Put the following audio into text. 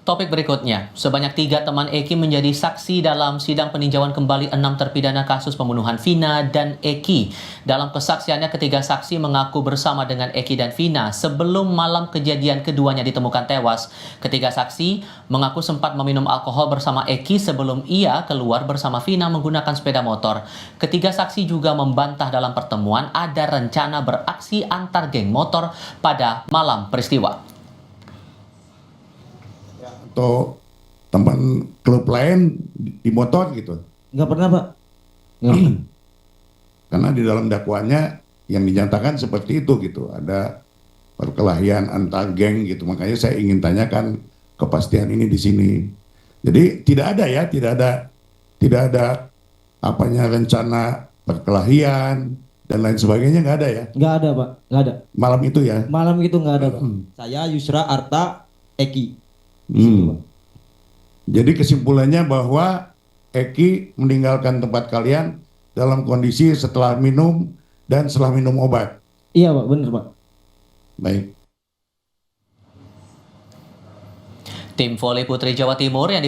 Topik berikutnya, sebanyak 3 teman Eki menjadi saksi dalam sidang peninjauan kembali 6 terpidana kasus pembunuhan Vina dan Eki. Dalam kesaksiannya, ketiga saksi mengaku bersama dengan Eki dan Vina sebelum malam kejadian keduanya ditemukan tewas. Ketiga saksi mengaku sempat meminum alkohol bersama Eki sebelum ia keluar bersama Vina menggunakan sepeda motor. Ketiga saksi juga membantah dalam pertemuan ada rencana beraksi antar geng motor pada malam peristiwa. Atau teman klub lain di motor gitu. Nggak pernah, Pak. Nggak pernah. Karena di dalam dakwaannya yang dinyatakan seperti itu gitu. Ada perkelahian antar geng gitu. Makanya saya ingin tanyakan kepastian ini di sini. Jadi tidak ada apanya rencana perkelahian dan lain sebagainya, nggak ada ya. Nggak ada, Pak. Nggak ada. Malam itu ya. Malam itu nggak ada, Pak. Saya, Yusra, Arta, Eki. Di situ, Pak. Jadi kesimpulannya bahwa Eki meninggalkan tempat kalian dalam kondisi setelah minum dan setelah minum obat. Iya, Pak. Bener, Pak. Baik. Tim voli putri Jawa Timur yang